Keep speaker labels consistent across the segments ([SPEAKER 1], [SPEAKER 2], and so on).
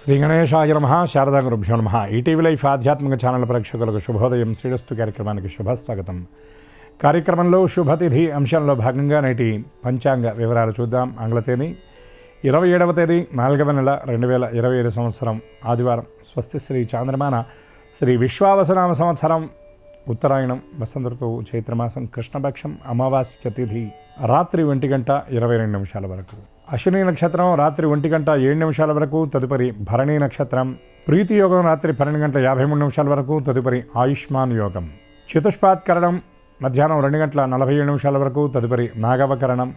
[SPEAKER 1] శ్రీ గణేశాయ నమః. శారదా గురుభ్యో నమః. ఈటీవీ లైఫ్ ఆధ్యాత్మిక ఛానల్ ప్రేక్షకులకు శుభోదయం. శ్రీరస్తు కార్యక్రమానికి శుభస్వాగతం. కార్యక్రమంలో శుభతిథి అంశంలో భాగంగా నేటి పంచాంగ వివరాలు చూద్దాం. ఆంగ్ల తేదీ 27వ తేదీ 4వ నెల 2025 సంవత్సరం ఆదివారం. స్వస్తి శ్రీ చాంద్రమాన శ్రీ విశ్వావసునామ సంవత్సరం ఉత్తరాయణం వసంత ఋతువు చైత్రమాసం కృష్ణపక్షం అమావాస్య తిథి రాత్రి 1:22 వరకు. అశ్విని నక్షత్రం రాత్రి 1:07 వరకు. తదుపరి భరణి నక్షత్రం. ప్రీతి యోగం రాత్రి 12:53 వరకు. తదుపరి ఆయుష్మాన్ యోగం. చతుష్పాత్కరణం మధ్యాహ్నం 2:47 వరకు. తదుపరి నాగవకరణం.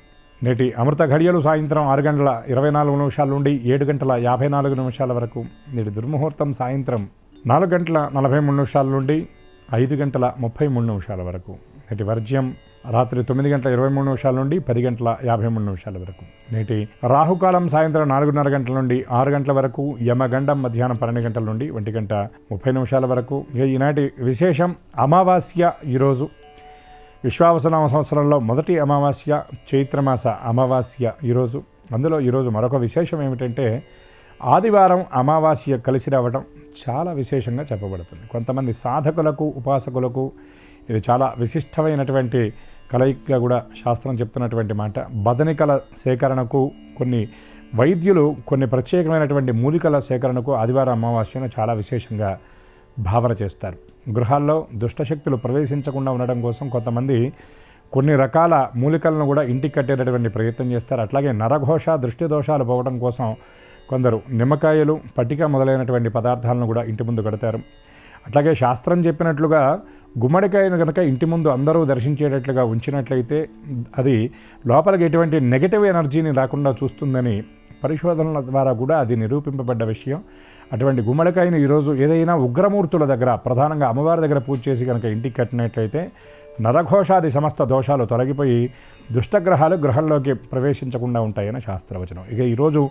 [SPEAKER 1] నేటి అమృత ఘడియలు సాయంత్రం 6:24 నుండి 7:54 వరకు. నేటి దుర్ముహూర్తం సాయంత్రం 4:43 నుండి 5:33 వరకు. నేటి వర్జ్యం రాత్రి 9:23 నుండి 10:53 వరకు. నేటి రాహుకాలం సాయంత్రం 4:30 గంటల నుండి 6 గంటల వరకు. యమగండం మధ్యాహ్నం 12 గంటల నుండి 1:30 వరకు. ఈనాటి విశేషం అమావాస్య. ఈరోజు విశ్వావసునామ సంవత్సరంలో మొదటి అమావాస్య, చైత్రమాస అమావాస్య ఈరోజు. అందులో ఈరోజు మరొక విశేషం ఏమిటంటే ఆదివారం అమావాస్య కలిసి రావడం చాలా విశేషంగా చెప్పబడుతుంది. కొంతమంది సాధకులకు, ఉపాసకులకు ఇది చాలా విశిష్టమైనటువంటి కలయికగా కూడా శాస్త్రం చెప్తున్నటువంటి మాట. బదనికల సేకరణకు, కొన్ని వైద్యులు కొన్ని ప్రత్యేకమైనటువంటి మూలికల సేకరణకు ఆదివారం అమావాస్యను చాలా విశేషంగా భావన చేస్తారు. గృహాల్లో దుష్టశక్తులు ప్రవేశించకుండా ఉండడం కోసం కొంతమంది కొన్ని రకాల మూలికలను కూడా ఇంటికి కట్టేటటువంటి ప్రయత్నం చేస్తారు. అట్లాగే నరఘోష, దృష్టి దోషాలు పోవడం కోసం కొందరు నిమ్మకాయలు, పటిక మొదలైనటువంటి పదార్థాలను కూడా ఇంటి ముందు కడతారు. అట్లాగే శాస్త్రం చెప్పినట్లుగా గుమ్మడికాయను కనుక ఇంటి ముందు అందరూ దర్శించేటట్లుగా ఉంచినట్లయితే అది లోపలికి ఎటువంటి నెగటివ్ ఎనర్జీని రాకుండా చూస్తుందని పరిశోధనల ద్వారా కూడా అది నిరూపింపబడ్డ విషయం. అటువంటి గుమ్మడికాయను ఈరోజు ఏదైనా ఉగ్రమూర్తుల దగ్గర, ప్రధానంగా అమ్మవారి దగ్గర పూజ చేసి కనుక ఇంటికి కట్టినట్లయితే నరఘోషాది సమస్త దోషాలు తొలగిపోయి దుష్టగ్రహాలు గృహంలోకి ప్రవేశించకుండా ఉంటాయని శాస్త్రవచనం. ఇక ఈరోజు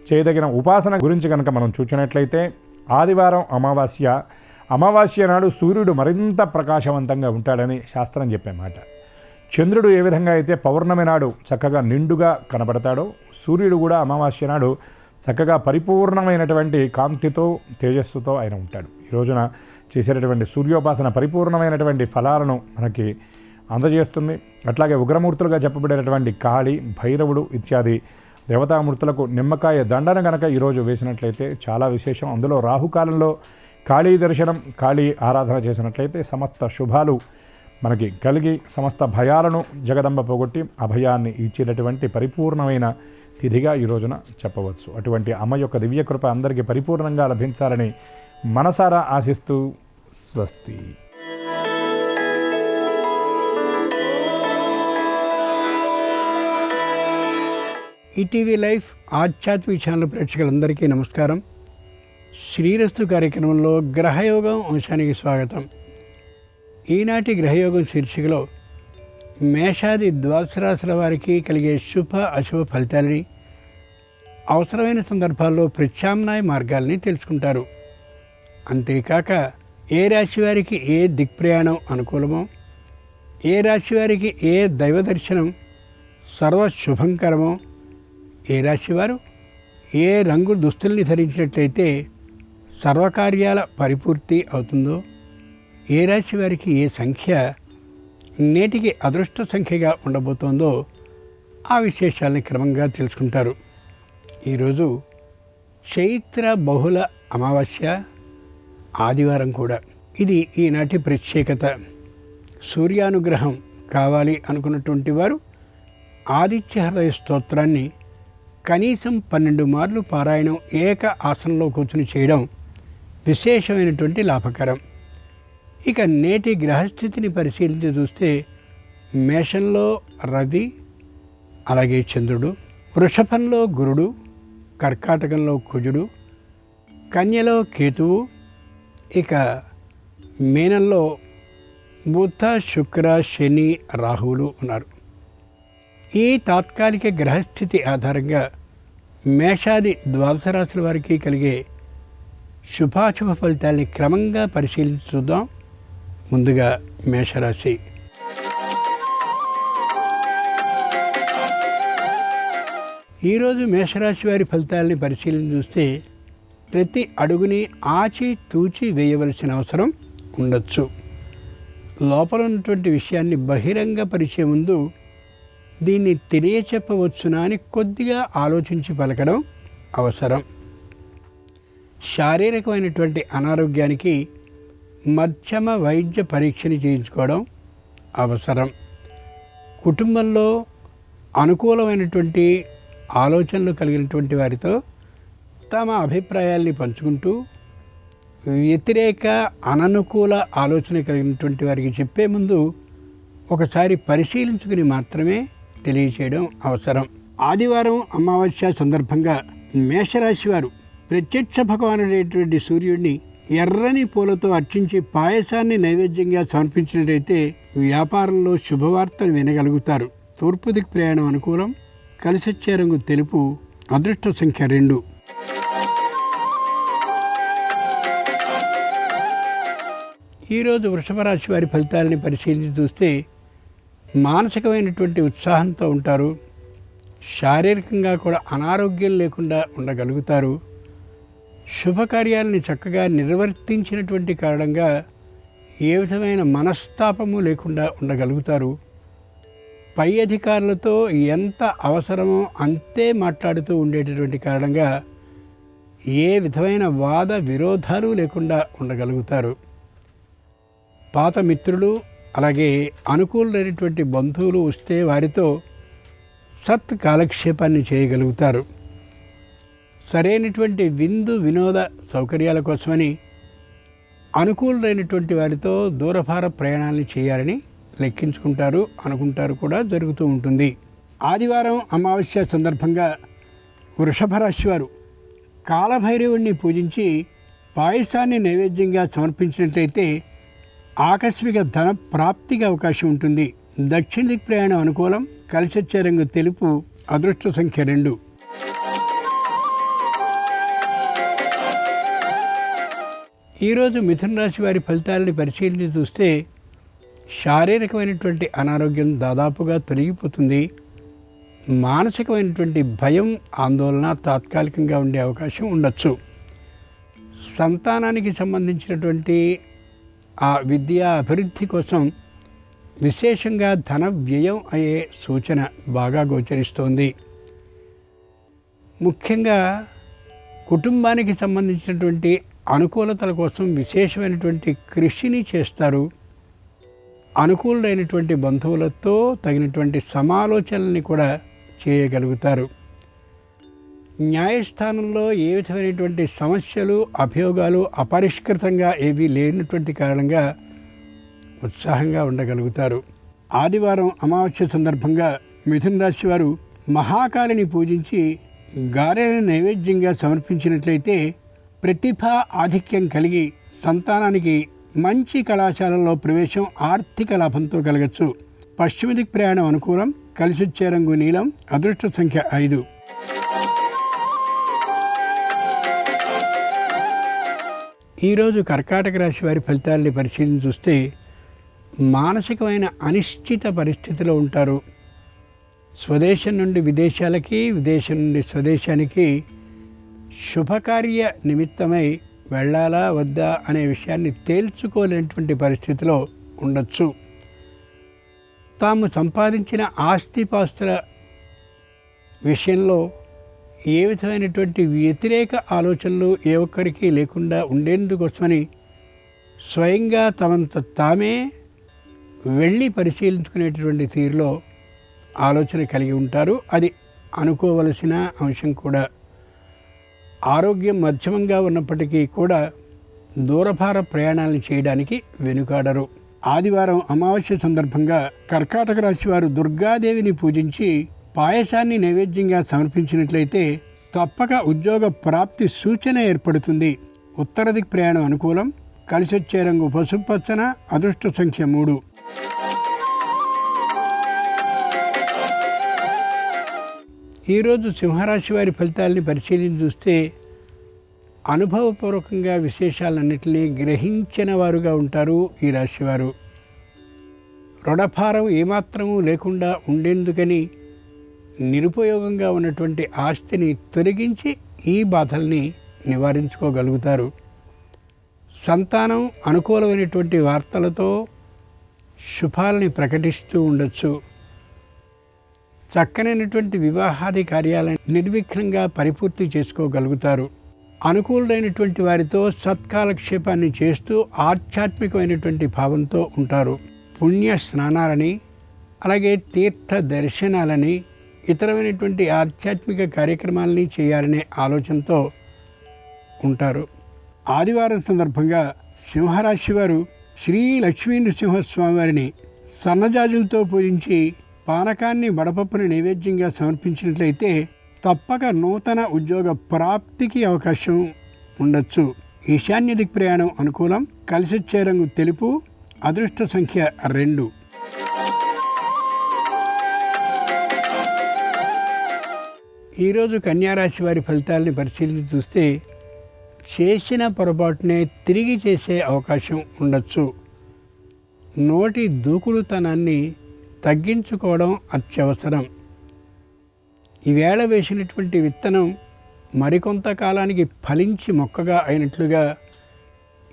[SPEAKER 1] చేయదగిన ఉపాసన గురించి కనుక మనం చూసినట్లయితే ఆదివారం అమావాస్య. అమావాస్య నాడు సూర్యుడు మరింత ప్రకాశవంతంగా ఉంటాడని శాస్త్రం చెప్పే మాట. చంద్రుడు ఏ విధంగా అయితే పౌర్ణమి నాడు చక్కగా నిండుగా కనబడతాడో, సూర్యుడు కూడా అమావాస్య నాడు చక్కగా పరిపూర్ణమైనటువంటి కాంతితో, తేజస్సుతో ఆయన ఉంటాడు. ఈ రోజున చేసేటటువంటి సూర్యోపాసన పరిపూర్ణమైనటువంటి ఫలాలను మనకి అందజేస్తుంది. అట్లాగే ఉగ్రమూర్తులుగా చెప్పబడేటటువంటి కాళి, భైరవుడు ఇత్యాది దేవతామూర్తులకు నిమ్మకాయ దండన కనుక ఈరోజు వేసినట్లయితే చాలా విశేషం. అందులో రాహుకాలంలో కాళీ దర్శనం, కాళీ ఆరాధన చేసినట్లయితే సమస్త శుభాలు మనకి కలిగి సమస్త భయాలను జగదంబ పోగొట్టి అభయాన్ని ఇచ్చేటటువంటి పరిపూర్ణమైన తిథిగా ఈ రోజున చెప్పవచ్చు. అటువంటి అమ్మ యొక్క దివ్యకృప అందరికీ పరిపూర్ణంగా లభించాలని మనసారా ఆశిస్తూ స్వస్తి.
[SPEAKER 2] ఈటీవీ లైఫ్ ఆధ్యాత్మిక ఛానల్ ప్రేక్షకులందరికీ నమస్కారం. శ్రీరస్తు కార్యక్రమంలో గ్రహయోగం అంశానికి స్వాగతం. ఈనాటి గ్రహయోగం శీర్షికలో మేషాది ద్వాదశ రాశుల వారికి కలిగే శుభ అశుభ ఫలితాలని, అవసరమైన సందర్భాల్లో ప్రత్యామ్నాయ మార్గాల్ని తెలుసుకుంటారు. అంతేకాక ఏ రాశి వారికి ఏ దిక్ప్రయాణం అనుకూలమో, ఏ రాశి వారికి ఏ దైవ దర్శనం సర్వశుభంకరమో, ఏ రాశివారు ఏ రంగు దుస్తుల్ని ధరించినట్లయితే సర్వకార్యాల పరిపూర్తి అవుతుందో, ఏ రాశి వారికి ఏ సంఖ్య నేటికి అదృష్ట సంఖ్యగా ఉండబోతోందో ఆ విశేషాలని క్రమంగా తెలుసుకుంటారు. ఈరోజు చైత్ర బహుళ అమావాస్య, ఆదివారం కూడా. ఇది ఈనాటి ప్రత్యేకత. సూర్యానుగ్రహం కావాలి అనుకున్నటువంటి వారు ఆదిత్య హృదయ స్తోత్రాన్ని కనీసం 12 మార్లు పారాయణం ఏక ఆసనంలో కూర్చుని చేయడం విశేషమైనటువంటి లాభకరం. ఇక నేటి గ్రహస్థితిని పరిశీలించి చూస్తే మేషంలో రవి, అలాగే చంద్రుడు, వృషభంలో గురుడు, కర్కాటకంలో కుజుడు, కన్యలో కేతువు, ఇక మీనంలో బుధ, శుక్ర, శని, రాహువులు ఉన్నారు. ఈ తాత్కాలిక గ్రహస్థితి ఆధారంగా మేషాది ద్వాదశ రాశుల వారికి కలిగే శుభాశుభ ఫలితాల్ని క్రమంగా పరిశీలించి చూద్దాం. ముందుగా మేషరాశి. ఈరోజు మేషరాశి వారి ఫలితాలని పరిశీలన చూస్తే ప్రతి అడుగుని ఆచి తూచి వేయవలసిన అవసరం ఉండొచ్చు. లోపల ఉన్నటువంటి విషయాన్ని బహిరంగపరిచే ముందు దీన్ని తెలియచెప్పవచ్చునా అని కొద్దిగా ఆలోచించి పలకడం అవసరం. శారీరకమైనటువంటి అనారోగ్యానికి మధ్యమ వైద్య పరీక్షని చేయించుకోవడం అవసరం. కుటుంబంలో అనుకూలమైనటువంటి ఆలోచనలు కలిగినటువంటి వారితో తమ అభిప్రాయాల్ని పంచుకుంటూ వ్యతిరేక అననుకూల ఆలోచన కలిగినటువంటి వారికి చెప్పే ముందు ఒకసారి పరిశీలించుకుని మాత్రమే తెలియచేయడం అవసరం. ఆదివారం అమావాస్య సందర్భంగా మేషరాశి వారు ప్రత్యక్ష భగవానుడైనటువంటి సూర్యుడిని ఎర్రని పూలతో అర్చించి పాయసాన్ని నైవేద్యంగా సమర్పించినట్లయితే వ్యాపారంలో శుభవార్తను వినగలుగుతారు. తూర్పు దిక్కు ప్రయాణం అనుకూలం. కలిసొచ్చే రంగు తెలుపు. అదృష్ట సంఖ్య 2. ఈరోజు వృషభ రాశి వారి ఫలితాలని పరిశీలించి చూస్తే మానసికమైనటువంటి ఉత్సాహంతో ఉంటారు. శారీరకంగా కూడా అనారోగ్యం లేకుండా ఉండగలుగుతారు. శుభకార్యాలని చక్కగా నిర్వర్తించినటువంటి కారణంగా ఏ విధమైన మనస్తాపము లేకుండా ఉండగలుగుతారు. పై అధికారులతో ఎంత అవసరమో అంతే మాట్లాడుతూ ఉండేటటువంటి కారణంగా ఏ విధమైన వాద విరోధాలు లేకుండా ఉండగలుగుతారు. పాత మిత్రులు అలాగే అనుకూలమైనటువంటి బంధువులు వస్తే వారితో సత్ కాలక్షేపాన్ని చేయగలుగుతారు. సరైనటువంటి విందు వినోద సౌకర్యాల కోసమని అనుకూలమైనటువంటి వారితో దూరభార ప్రయాణాలను చేయాలని లెక్కించుకుంటారు, అనుకుంటారు, కూడా జరుగుతూ ఉంటుంది. ఆదివారం అమావాస్య సందర్భంగా వృషభ రాశి వారు కాలభైరవుణ్ణి పూజించి పాయసాన్ని నైవేద్యంగా సమర్పించినట్లయితే ఆకస్మిక ధన ప్రాప్తికి అవకాశం ఉంటుంది. దక్షిణ దిక్ ప్రయాణం అనుకూలం. కలిసొచ్చే రంగు తెలుపు. అదృష్ట సంఖ్య 2. ఈరోజు మిథున రాశి వారి ఫలితాలని పరిశీలించి చూస్తే శారీరకమైనటువంటి అనారోగ్యం దాదాపుగా తొలగిపోతుంది. మానసికమైనటువంటి భయం, ఆందోళన తాత్కాలికంగా ఉండే అవకాశం ఉండొచ్చు. సంతానానికి సంబంధించినటువంటి ఆ విద్యా అభివృద్ధి కోసం విశేషంగా ధన వ్యయం అయ్యే సూచన బాగా గోచరిస్తోంది. ముఖ్యంగా కుటుంబానికి సంబంధించినటువంటి అనుకూలతల కోసం విశేషమైనటువంటి కృషిని చేస్తారు. అనుకూలమైనటువంటి బంధువులతో తగినటువంటి సమాలోచనల్ని కూడా చేయగలుగుతారు. న్యాయస్థానంలో ఏ విధమైనటువంటి సమస్యలు, అభియోగాలు అపరిష్కృతంగా ఏవీ లేనటువంటి కారణంగా ఉత్సాహంగా ఉండగలుగుతారు. ఆదివారం అమావాస్య సందర్భంగా మిథున రాశి వారు మహాకాళిని పూజించి గారెలను నైవేద్యంగా సమర్పించినట్లయితే ప్రతిభా ఆధిక్యం కలిగి సంతానానికి మంచి కళాశాలలో ప్రవేశం ఆర్థిక లాభంతో కలగచ్చు. పశ్చిమ దిక్ ప్రయాణం అనుకూలం. కలిసొచ్చే రంగు నీలం. అదృష్ట సంఖ్య 5. ఈరోజు కర్కాటక రాశి వారి ఫలితాలని పరిశీలించి చూస్తే మానసికమైన అనిశ్చిత పరిస్థితిలో ఉంటారు. స్వదేశం నుండి విదేశాలకి, విదేశం నుండి స్వదేశానికి శుభకార్య నిమిత్తమై వెళ్ళాలా వద్దా అనే విషయాన్ని తేల్చుకోలేనటువంటి పరిస్థితిలో ఉండొచ్చు. తాము సంపాదించిన ఆస్తిపాస్తుల విషయంలో ఏ విధమైనటువంటి వ్యతిరేక ఆలోచనలు ఏ ఒక్కరికి లేకుండా ఉండేందుకోసమని స్వయంగా తమంత తామే వెళ్ళి పరిశీలించుకునేటటువంటి తీరులో ఆలోచన కలిగి ఉంటారు. అది అనుకోవలసిన అంశం కూడా. ఆరోగ్యం మధ్యమంగా ఉన్నప్పటికీ కూడా దూరభార ప్రయాణాలను చేయడానికి వెనుకాడరు. ఆదివారం అమావాస్య సందర్భంగా కర్కాటక రాశి వారు దుర్గాదేవిని పూజించి పాయసాన్ని నైవేద్యంగా సమర్పించినట్లయితే తప్పక ఉద్యోగ ప్రాప్తి సూచన ఏర్పడుతుంది. ఉత్తర దిక్ ప్రయాణం అనుకూలం. కలిసొచ్చే రంగు పసుపు పచ్చన. అదృష్ట సంఖ్య 3. ఈరోజు సింహరాశి వారి ఫలితాలని పరిశీలించి చూస్తే అనుభవపూర్వకంగా విశేషాలన్నింటినీ గ్రహించిన వారుగా ఉంటారు ఈ రాశివారు. రుణభారం ఏమాత్రమూ లేకుండా ఉండేందుకని నిరుపయోగంగా ఉన్నటువంటి ఆస్తిని తొలగించి ఈ బాధల్ని నివారించుకోగలుగుతారు. సంతానం అనుకూలమైనటువంటి వార్తలతో శుభాలని ప్రకటిస్తూ ఉండొచ్చు. చక్కనైనటువంటి వివాహాది కార్యాలను నిర్విఘ్నంగా పరిపూర్తి చేసుకోగలుగుతారు. అనుకూలుడైనటువంటి వారితో సత్కాలక్షేపాన్ని చేస్తూ ఆధ్యాత్మికమైనటువంటి భావంతో ఉంటారు. పుణ్య స్నానాలని, అలాగే తీర్థ దర్శనాలని, ఇతరమైనటువంటి ఆధ్యాత్మిక కార్యక్రమాలని చేయాలనే ఆలోచనతో ఉంటారు. ఆదివారం సందర్భంగా సింహరాశి వారు శ్రీ లక్ష్మీ నృసింహస్వామి వారిని సన్నజాజులతో పూజించి పానకాన్ని వడపప్పుని నైవేద్యంగా సమర్పించినట్లయితే తప్పక నూతన ఉద్యోగ ప్రాప్తికి అవకాశం ఉండొచ్చు. ఈశాన్య దిక్ ప్రయాణం అనుకూలం. కలిసొచ్చే రంగు తెలుపు. అదృష్ట సంఖ్య 2. ఈరోజు కన్యారాశి వారి ఫలితాలని పరిశీలించి చూస్తే చేసిన పొరపాటునే తిరిగి చేసే అవకాశం ఉండొచ్చు. నోటి దూకుడుతనాన్ని తగ్గించుకోవడం అత్యవసరం. ఈవేళ వేసినటువంటి విత్తనం మరికొంతకాలానికి ఫలించి మొక్కగా అయినట్లుగా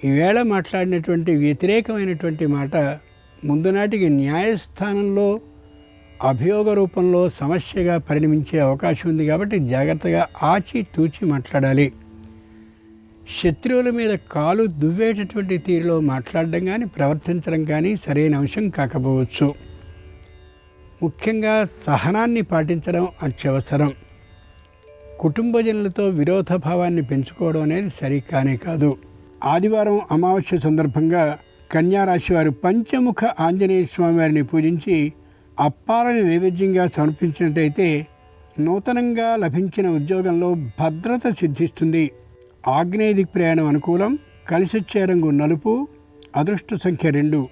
[SPEAKER 2] ఈవేళ మాట్లాడినటువంటి వ్యతిరేకమైనటువంటి మాట ముందు నాటికి న్యాయస్థానంలో అభియోగ రూపంలో సమస్యగా పరిణమించే అవకాశం ఉంది. కాబట్టి జాగ్రత్తగా ఆచితూచి మాట్లాడాలి. శత్రువుల మీద కాలు దువ్వేటటువంటి తీరులో మాట్లాడడం కానీ ప్రవర్తించడం కానీ సరైన అంశం కాకపోవచ్చు. ముఖ్యంగా సహనాన్ని పాటించడం అత్యవసరం. కుటుంబజనులతో విరోధ భావాన్ని పెంచుకోవడం అనేది సరికానే కాదు. ఆదివారం అమావాస్య సందర్భంగా కన్యారాశి వారు పంచముఖ ఆంజనేయ స్వామి వారిని పూజించి అప్పాలని నైవేద్యంగా సమర్పించినట్టయితే నూతనంగా లభించిన ఉద్యోగంలో భద్రత సిద్ధిస్తుంది. ఆగ్నేయ దిక్ ప్రయాణం అనుకూలం. కలిసొచ్చే రంగు నలుపు. అదృష్ట సంఖ్య 2.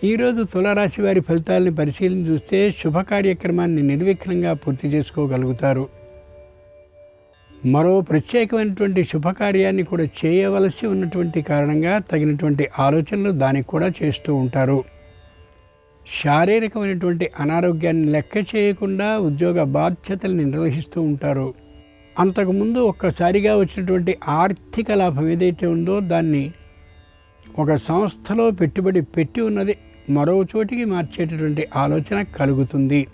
[SPEAKER 2] ఈరోజు తులారాశి వారి ఫలితాలను పరిశీలించి చూస్తే శుభ కార్యక్రమాన్ని నిర్విఘ్నంగా పూర్తి చేసుకోగలుగుతారు. మరో ప్రత్యేకమైనటువంటి శుభకార్యాన్ని కూడా చేయవలసి ఉన్నటువంటి కారణంగా తగినటువంటి ఆలోచనలు దానికి కూడా చేస్తూ ఉంటారు. శారీరకమైనటువంటి అనారోగ్యాన్ని లెక్క చేయకుండా ఉద్యోగ బాధ్యతల్ని నిర్వహిస్తూ ఉంటారు. అంతకుముందు ఒక్కసారిగా వచ్చినటువంటి ఆర్థిక లాభం ఏదైతే ఉందో దాన్ని ఒక సంస్థలో పెట్టుబడి పెట్టి ఉన్నది మరో చోటికి మార్చేటటువంటి ఆలోచన కలుగుతుంది.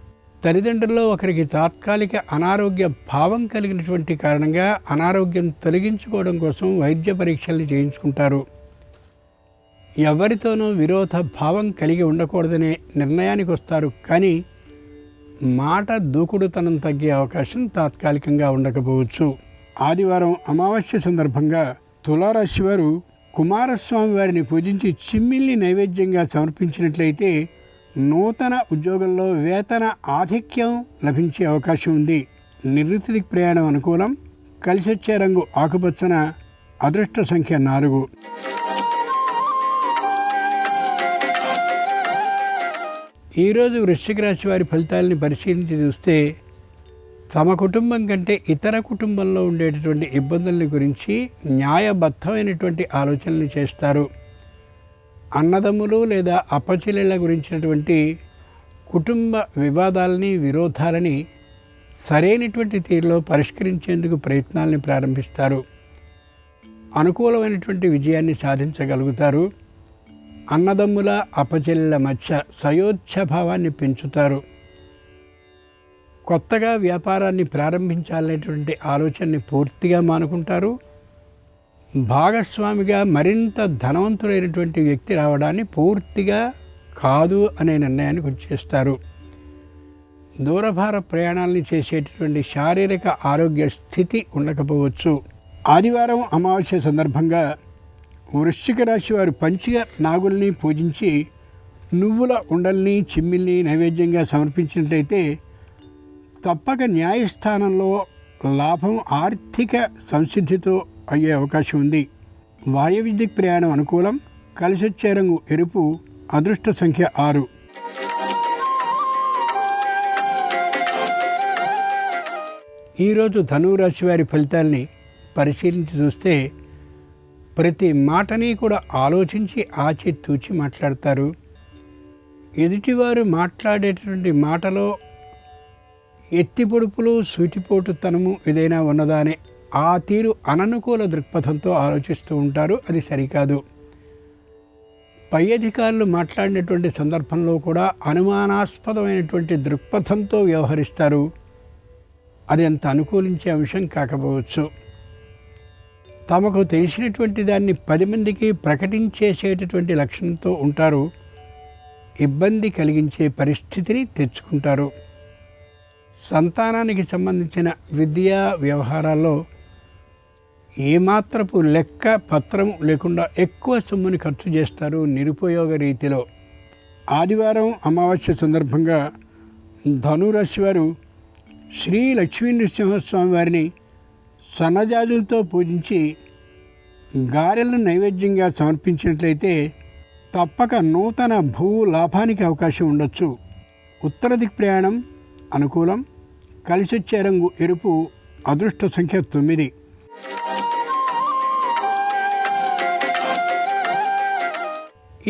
[SPEAKER 2] తల్లిదండ్రుల్లో ఒకరికి తాత్కాలిక అనారోగ్య భావం కలిగినటువంటి కారణంగా అనారోగ్యం తొలగించుకోవడం కోసం వైద్య పరీక్షల్ని చేయించుకుంటారు. ఎవరితోనూ విరోధ భావం కలిగి ఉండకూడదనే నిర్ణయానికి వస్తారు. కానీ మాట దూకుడుతనం తగ్గే అవకాశం తాత్కాలికంగా ఉండకపోవచ్చు. ఆదివారం అమావాస్య సందర్భంగా తులారాశి వారు కుమారస్వామి వారిని పూజించి చిమ్మిల్ని నైవేద్యంగా సమర్పించినట్లయితే నూతన ఉద్యోగంలో వేతన ఆధిక్యం లభించే అవకాశం ఉంది. నివృత్తి ప్రయాణం అనుకూలం. కలిసొచ్చే రంగు ఆకుపచ్చన. అదృష్ట సంఖ్య 4. ఈరోజు వృశ్చిక రాశి వారి ఫలితాలని పరిశీలించి చూస్తే తమ కుటుంబం కంటే ఇతర కుటుంబంలో ఉండేటటువంటి ఇబ్బందుల గురించి న్యాయబద్ధమైనటువంటి ఆలోచనలు చేస్తారు. అన్నదమ్ములు లేదా అప్పచెల్లెళ్ళ గురించినటువంటి కుటుంబ వివాదాలని విరోధాలని సరైనటువంటి తీరులో పరిష్కరించేందుకు ప్రయత్నాలని ప్రారంభిస్తారు. అనుకూలమైనటువంటి విజయాన్ని సాధించగలుగుతారు. అన్నదమ్ముల అప్పచెల్లెళ్ళ మధ్య సయోధ్యభావాన్ని పెంచుతారు. కొత్తగా వ్యాపారాన్ని ప్రారంభించాలనేటువంటి ఆలోచనని పూర్తిగా మానుకుంటారు. భాగస్వామిగా మరింత ధనవంతుడైనటువంటి వ్యక్తి రావడాన్ని పూర్తిగా కాదు అనే నిర్ణయానికి వచ్చేస్తారు. దూరభార ప్రయాణాలని చేసేటటువంటి శారీరక ఆరోగ్య స్థితి ఉండకపోవచ్చు. ఆదివారం అమావాస్య సందర్భంగా వృశ్చిక రాశి వారు పంచిక నాగుల్ని పూజించి నువ్వుల ఉండల్ని చిమ్మిల్ని నైవేద్యంగా సమర్పించినట్లయితే తప్పక న్యాయస్థానంలో లాభం ఆర్థిక సంసిద్ధితో అయ్యే అవకాశం ఉంది. వాయవ్య దిక్ ప్రయాణం అనుకూలం. కలిసొచ్చే రంగు ఎరుపు. అదృష్ట సంఖ్య 6. ఈరోజు ధనురాశి వారి ఫలితాల్ని పరిశీలించి చూస్తే ప్రతి మాటని కూడా ఆలోచించి ఆచితూచి మాట్లాడతారు. ఎదుటివారు మాట్లాడేటటువంటి మాటలో ఎత్తి పొడుపులు సూటిపోటుతనము ఏదైనా ఉన్నదా అనే ఆ తీరు అననుకూల దృక్పథంతో ఆలోచిస్తూ ఉంటారు. అది సరికాదు. పై అధికారులు మాట్లాడినటువంటి సందర్భంలో కూడా అనుమానాస్పదమైనటువంటి దృక్పథంతో వ్యవహరిస్తారు. అది అంత అనుకూలించే అంశం కాకపోవచ్చు. తమకు తెలిసినటువంటి దాన్ని 10 మందికి ప్రకటించేసేటటువంటి లక్షణంతో ఉంటారు. ఇబ్బంది కలిగించే పరిస్థితిని తెచ్చుకుంటారు. సంతానానికి సంబంధించిన విద్యా వ్యవహారాల్లో ఏమాత్రపు లెక్క పత్రం లేకుండా ఎక్కువ సొమ్ముని ఖర్చు చేస్తారు నిరుపయోగ రీతిలో. ఆదివారం అమావాస్య సందర్భంగా ధనురాశి వారు శ్రీ లక్ష్మీ నృసింహస్వామి వారిని సన్నజాజులతో పూజించి గారెలను నైవేద్యంగా సమర్పించినట్లయితే తప్పక నూతన భూ లాభానికి అవకాశం ఉండొచ్చు. ఉత్తర దిక్ ప్రయాణం అనుకూలం. కలిసొచ్చే రంగు ఎరుపు. అదృష్ట సంఖ్య 9.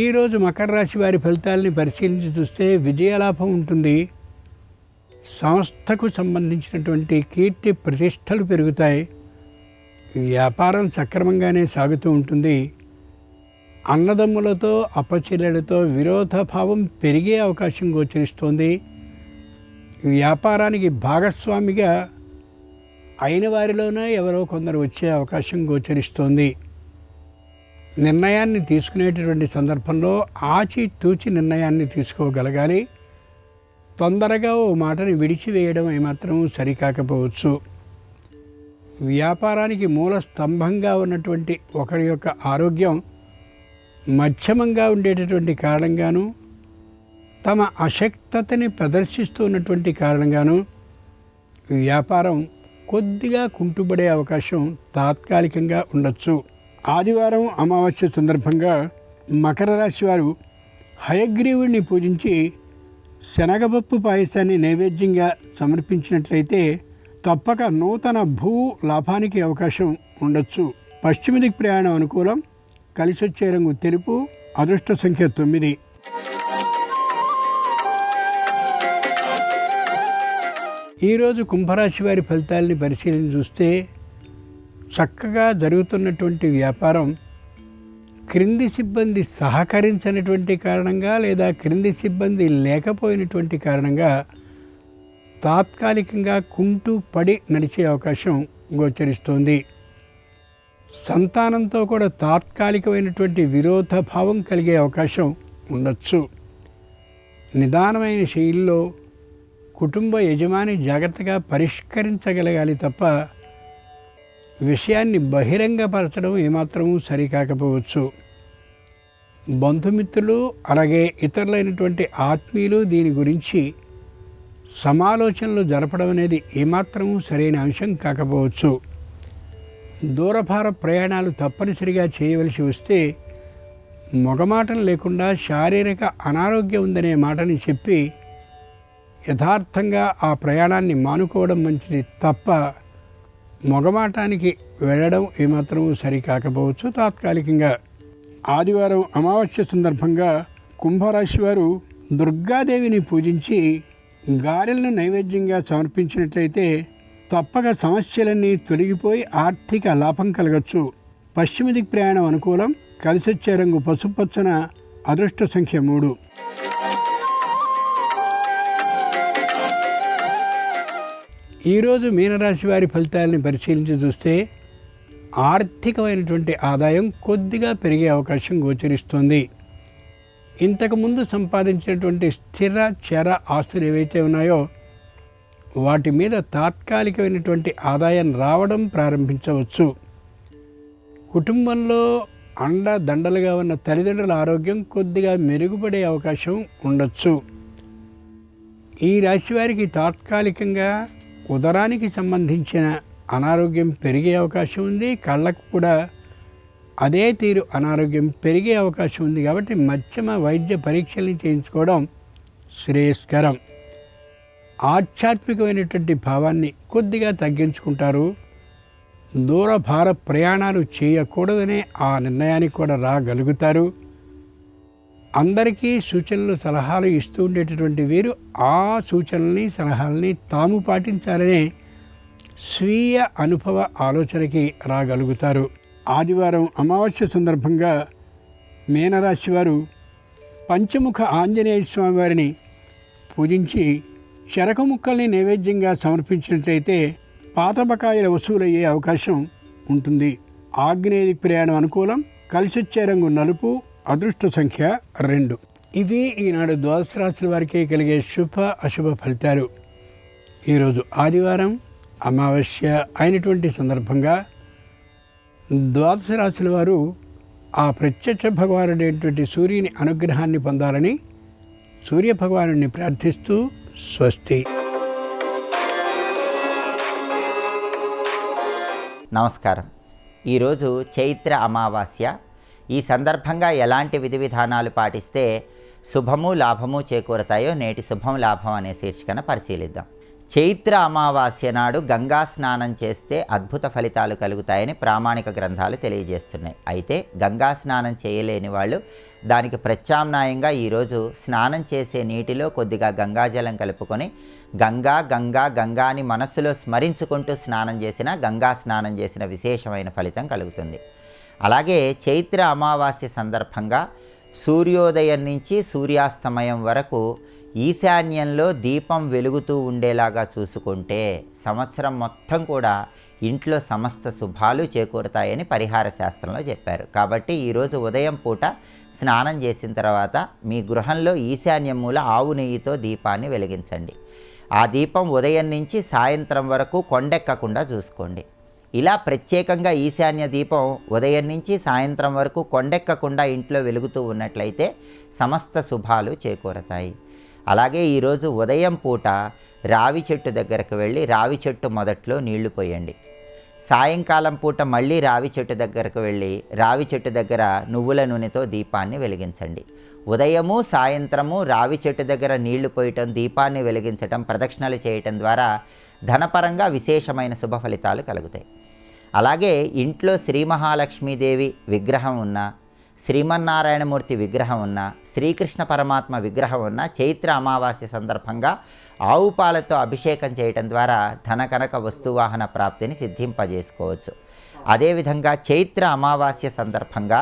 [SPEAKER 2] ఈరోజు మకర రాశి వారి ఫలితాలని పరిశీలించి చూస్తే విజయలాభం ఉంటుంది. సంస్థకు సంబంధించినటువంటి కీర్తి ప్రతిష్టలు పెరుగుతాయి. వ్యాపారం సక్రమంగానే సాగుతూ ఉంటుంది. అన్నదమ్ములతో అప్పచెల్లెలతో విరోధభావం పెరిగే అవకాశం గోచరిస్తోంది. వ్యాపారానికి భాగస్వామిగా అయిన వారిలోనే ఎవరో కొందరు వచ్చే అవకాశం గోచరిస్తోంది. నిర్ణయాన్ని తీసుకునేటటువంటి సందర్భంలో ఆచితూచి నిర్ణయాన్ని తీసుకోగలగాలి. తొందరగా ఓ మాటని విడిచివేయడం ఏమాత్రం సరికాకపోవచ్చు. వ్యాపారానికి మూల స్తంభంగా ఉన్నటువంటి ఒకరి యొక్క ఆరోగ్యం మధ్యమంగా ఉండేటటువంటి కారణంగాను, తమ అశక్తతని ప్రదర్శిస్తూ ఉన్నటువంటి కారణంగాను వ్యాపారం కొద్దిగా కుంటుపడే అవకాశం తాత్కాలికంగా ఉండొచ్చు. ఆదివారం అమావాస్య సందర్భంగా మకర రాశి వారు హయగ్రీవుడిని పూజించి శనగపప్పు పాయసాన్ని నైవేద్యంగా సమర్పించినట్లయితే తప్పక నూతన భూ లాభానికి అవకాశం ఉండొచ్చు. పశ్చిమ దిక్ ప్రయాణం అనుకూలం. కలిసొచ్చే రంగు తెలుపు. అదృష్ట సంఖ్య 9. ఈరోజు కుంభరాశి వారి ఫలితాలని పరిశీలన చూస్తే చక్కగా జరుగుతున్నటువంటి వ్యాపారం క్రింది సిబ్బంది సహకరించినటువంటి కారణంగా లేదా క్రింది సిబ్బంది లేకపోయినటువంటి కారణంగా తాత్కాలికంగా కుంటూ పడి నడిచే అవకాశం గోచరిస్తోంది. సంతానంతో కూడా తాత్కాలికమైనటువంటి విరోధ భావం కలిగే అవకాశం ఉండొచ్చు. నిదానమైన శైలిలో కుటుంబ యజమాని జాగ్రత్తగా పరిష్కరించగలగాలి తప్ప విషయాన్ని బహిరంగపరచడం ఏమాత్రమూ సరికాకపోవచ్చు. బంధుమిత్రులు అలాగే ఇతరులైనటువంటి ఆత్మీయులు దీని గురించి సమాలోచనలు జరపడం అనేది ఏమాత్రమూ సరైన అంశం కాకపోవచ్చు. దూరభార ప్రయాణాలు తప్పనిసరిగా చేయవలసి వస్తే మొగమాటలు లేకుండా శారీరక అనారోగ్యం ఉందనే మాటని చెప్పి యథార్థంగా ఆ ప్రయాణాన్ని మానుకోవడం మంచిది తప్ప మొగమాటానికి వెళ్ళడం ఏమాత్రం సరికాకపోవచ్చు తాత్కాలికంగా. ఆదివారం అమావాస్య సందర్భంగా కుంభరాశి వారు దుర్గాదేవిని పూజించి గారెలను నైవేద్యంగా సమర్పించినట్లయితే తప్పక సమస్యలన్నీ తొలగిపోయి ఆర్థిక లాభం కలగచ్చు. పశ్చిమ దిక్ ప్రయాణం అనుకూలం. కలిసొచ్చే రంగు పసుపచ్చన. అదృష్ట సంఖ్య 3. ఈరోజు మీనరాశి వారి ఫలితాలని పరిశీలించి చూస్తే ఆర్థికమైనటువంటి ఆదాయం కొద్దిగా పెరిగే అవకాశం గోచరిస్తుంది. ఇంతకుముందు సంపాదించినటువంటి స్థిర చర ఆస్తులు ఏవైతే ఉన్నాయో వాటి మీద తాత్కాలికమైనటువంటి ఆదాయం రావడం ప్రారంభించవచ్చు. కుటుంబంలో అండదండలుగా ఉన్న తల్లిదండ్రుల ఆరోగ్యం కొద్దిగా మెరుగుపడే అవకాశం ఉండొచ్చు. ఈ రాశి వారికి తాత్కాలికంగా ఉదరానికి సంబంధించిన అనారోగ్యం పెరిగే అవకాశం ఉంది. కళ్ళకు కూడా అదే తీరు అనారోగ్యం పెరిగే అవకాశం ఉంది. కాబట్టి మధ్యమ వైద్య పరీక్షల్ని చేయించుకోవడం శ్రేయస్కరం. ఆధ్యాత్మికమైనటువంటి భావాన్ని కొద్దిగా తగ్గించుకుంటారు. దూరభార ప్రయాణాలు చేయకూడదనే ఆ నిర్ణయానికి కూడా రాగలుగుతారు. అందరికీ సూచనలు సలహాలు ఇస్తూ ఉండేటటువంటి వీరు ఆ సూచనల్ని సలహాలని తాము పాటించాలనే స్వీయ అనుభవ ఆలోచనకి రాగలుగుతారు. ఆదివారం అమావాస్య సందర్భంగా మీనరాశి వారు పంచముఖ ఆంజనేయ స్వామి వారిని పూజించి శరక ముక్కల్ని నైవేద్యంగా సమర్పించినట్లయితే పాత బకాయిల వసూలయ్యే అవకాశం ఉంటుంది. ఆగ్నేయ ప్రయాణం అనుకూలం. కలిసొచ్చే రంగు నలుపు. అదృష్ట సంఖ్య 2. ఇవి ఈనాడు ద్వాదశ రాశుల వారికి కలిగే శుభ అశుభ ఫలితాలు. ఈరోజు ఆదివారం అమావాస్య అయినటువంటి సందర్భంగా ద్వాదశ రాశుల వారు ఆ ప్రత్యక్ష భగవానుడైనటువంటి సూర్యుని అనుగ్రహాన్ని పొందాలని సూర్యభగవానుడిని ప్రార్థిస్తూ స్వస్తి.
[SPEAKER 3] నమస్కారం. ఈరోజు చైత్ర అమావాస్య. ఈ సందర్భంగా ఎలాంటి విధి విధానాలు పాటిస్తే శుభము లాభము చేకూరతాయో నేటి శుభం లాభం అనే శీర్షికన పరిశీలిద్దాం. చైత్ర అమావాస్య నాడు గంగా స్నానం చేస్తే అద్భుత ఫలితాలు కలుగుతాయని ప్రామాణిక గ్రంథాలు తెలియజేస్తున్నాయి. అయితే గంగా స్నానం చేయలేని వాళ్ళు దానికి ప్రత్యామ్నాయంగా ఈరోజు స్నానం చేసే నీటిలో కొద్దిగా గంగాజలం కలుపుకొని గంగా గంగా గంగా అని మనస్సులో స్మరించుకుంటూ స్నానం చేసిన గంగా స్నానం చేసిన విశేషమైన ఫలితం కలుగుతుంది. అలాగే చైత్ర అమావాస్య సందర్భంగా సూర్యోదయం నుంచి సూర్యాస్తమయం వరకు ఈశాన్యంలో దీపం వెలుగుతూ ఉండేలాగా చూసుకుంటే సంవత్సరం మొత్తం కూడా ఇంట్లో సమస్త శుభాలు చేకూరుతాయని పరిహార శాస్త్రంలో చెప్పారు. కాబట్టి ఈరోజు ఉదయం పూట స్నానం చేసిన తర్వాత మీ గృహంలో ఈశాన్యం మూల ఆవు నెయ్యితో దీపాన్ని వెలిగించండి. ఆ దీపం ఉదయం నుంచి సాయంత్రం వరకు కొండెక్కకుండా చూసుకోండి. ఇలా ప్రత్యేకంగా ఈశాన్య దీపం ఉదయం నుంచి సాయంత్రం వరకు కొండెక్కకుండా ఇంట్లో వెలుగుతూ ఉన్నట్లయితే సమస్త శుభాలు చేకూరతాయి. అలాగే ఈరోజు ఉదయం పూట రావి చెట్టు దగ్గరకు వెళ్ళి రావి చెట్టు మొదట్లో నీళ్లు పోయండి. సాయంకాలం పూట మళ్ళీ రావి చెట్టు దగ్గరకు వెళ్ళి రావి చెట్టు దగ్గర నువ్వుల నూనెతో దీపాన్ని వెలిగించండి. ఉదయము సాయంత్రము రావి చెట్టు దగ్గర నీళ్లు పోయటం, దీపాన్ని వెలిగించటం, ప్రదక్షిణలు చేయటం ద్వారా ధనపరంగా విశేషమైన శుభ ఫలితాలు కలుగుతాయి. అలాగే ఇంట్లో శ్రీ మహాలక్ష్మీదేవి విగ్రహం ఉన్నా, శ్రీమన్నారాయణమూర్తి విగ్రహం ఉన్న, శ్రీకృష్ణ పరమాత్మ విగ్రహం ఉన్న చైత్ర అమావాస్య సందర్భంగా ఆవు పాలతో అభిషేకం చేయటం ద్వారా ధనకనక వస్తువాహన ప్రాప్తిని సిద్ధింపజేసుకోవచ్చు. అదేవిధంగా చైత్ర అమావాస్య సందర్భంగా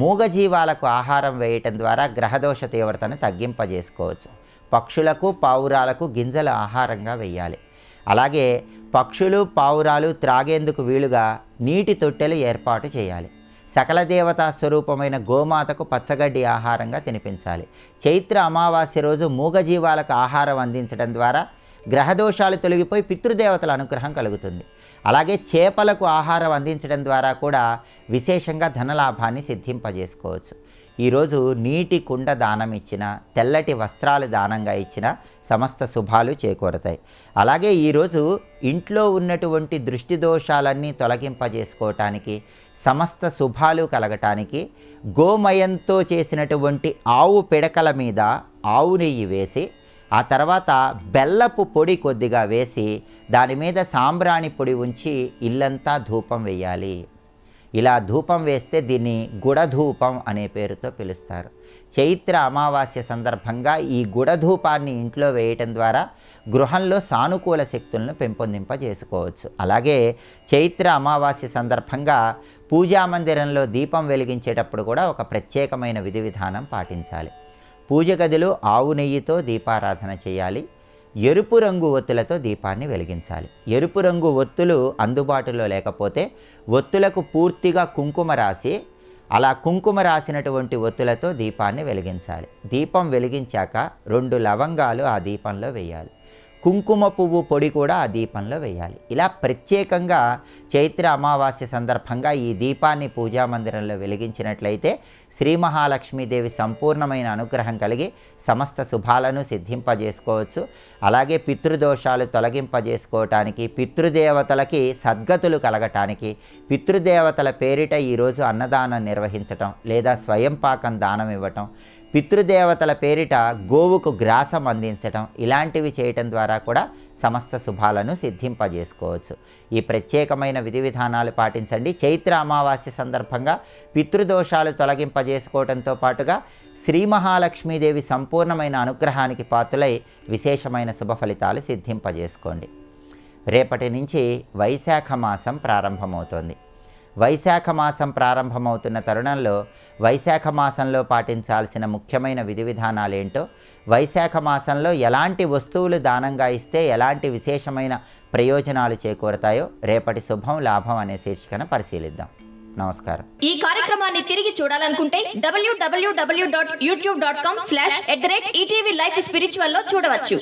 [SPEAKER 3] మూగజీవాలకు ఆహారం వేయటం ద్వారా గ్రహదోష తీవ్రతను తగ్గింపజేసుకోవచ్చు. పక్షులకు పావురాలకు గింజల ఆహారంగా వేయాలి. అలాగే పక్షులు పావురాలు త్రాగేందుకు వీలుగా నీటి తొట్టెలు ఏర్పాటు చేయాలి. సకల దేవతా స్వరూపమైన గోమాతకు పచ్చగడ్డి ఆహారంగా తినిపించాలి. చైత్ర అమావాస్య రోజు మూగజీవాలకు ఆహారం అందించడం ద్వారా గ్రహదోషాలు తొలగిపోయి పితృదేవతల అనుగ్రహం కలుగుతుంది. అలాగే చేపలకు ఆహారం అందించడం ద్వారా కూడా విశేషంగా ధనలాభాన్ని సిద్ధింపజేసుకోవచ్చు. ఈరోజు నీటి కుండ దానం ఇచ్చిన, తెల్లటి వస్త్రాలు దానంగా ఇచ్చిన సమస్త శుభాలు చేకూరతాయి. అలాగే ఈరోజు ఇంట్లో ఉన్నటువంటి దృష్టి దోషాలన్నీ తొలగింపజేసుకోవటానికి, సమస్త శుభాలు కలగటానికి గోమయంతో చేసినటువంటి ఆవు పిడకల మీద ఆవు నెయ్యి వేసి, ఆ తర్వాత బెల్లపు పొడి కొద్దిగా వేసి దాని మీద సాంబ్రాణి పొడి ఉంచి ఇల్లంతా ధూపం వేయాలి. ఇలా ధూపం వేస్తే దీన్ని గుడధూపం అనే పేరుతో పిలుస్తారు. చైత్ర అమావాస్య సందర్భంగా ఈ గుడధూపాన్ని ఇంట్లో వేయటం ద్వారా గృహంలో సానుకూల శక్తులను పెంపొందింపజేసుకోవచ్చు. అలాగే చైత్ర అమావాస్య సందర్భంగా పూజా మందిరంలో దీపం వెలిగించేటప్పుడు కూడా ఒక ప్రత్యేకమైన విధి విధానం పాటించాలి. పూజ గదిలో ఆవు నెయ్యితో దీపారాధన చేయాలి. ఎరుపు రంగు ఒత్తులతో దీపాన్ని వెలిగించాలి. ఎరుపు రంగు ఒత్తులు అందుబాటులో లేకపోతే ఒత్తులకు పూర్తిగా కుంకుమ రాసి, అలా కుంకుమ రాసినటువంటి ఒత్తులతో దీపాన్ని వెలిగించాలి. దీపం వెలిగించాక 2 లవంగాలు ఆ దీపంలో వేయాలి. కుంకుమ పువ్వు పొడి కూడా ఆ దీపంలో వేయాలి. ఇలా ప్రత్యేకంగా చైత్ర అమావాస్య సందర్భంగా ఈ దీపాన్ని పూజా మందిరంలో వెలిగించినట్లయితే శ్రీ మహాలక్ష్మీదేవి సంపూర్ణమైన అనుగ్రహం కలిగి సమస్త శుభాలను సిద్ధింపజేసుకోవచ్చు. అలాగే పితృదోషాలు తొలగింపజేసుకోవటానికి, పితృదేవతలకి సద్గతులు కలగటానికి, పితృదేవతల పేరిట ఈరోజు అన్నదానం నిర్వహించటం లేదా స్వయం పాకం దానం ఇవ్వటం, పితృదేవతల పేరిట గోవుకు గ్రాసం అందించడం, ఇలాంటివి చేయటం ద్వారా కూడా సమస్త శుభాలను సిద్ధింపజేసుకోవచ్చు. ఈ ప్రత్యేకమైన విధి విధానాలు పాటించండి. చైత్ర అమావాస్య సందర్భంగా పితృదోషాలు తొలగింపజేసుకోవడంతో పాటుగా శ్రీ మహాలక్ష్మీదేవి సంపూర్ణమైన అనుగ్రహానికి పాత్రులై విశేషమైన శుభ ఫలితాలు సిద్ధింపజేసుకోండి. రేపటి నుంచి వైశాఖ మాసం ప్రారంభమవుతోంది. వైశాఖ మాసం ప్రారంభమవుతున్న తరుణంలో వైశాఖ మాసంలో పాటించాల్సిన ముఖ్యమైన విధి విధానాలు ఏంటో, వైశాఖ మాసంలో ఎలాంటి వస్తువులు దానంగా ఇస్తే ఎలాంటి విశేషమైన ప్రయోజనాలు చేకూరతాయో రేపటి శుభం లాభం అనే శీర్షికను పరిశీలిద్దాం. నమస్కారం.
[SPEAKER 4] ఈ కార్యక్రమాన్ని తిరిగి చూడాలనుకుంటే www.youtube.com/ETV Life Spiritual లో చూడవచ్చు.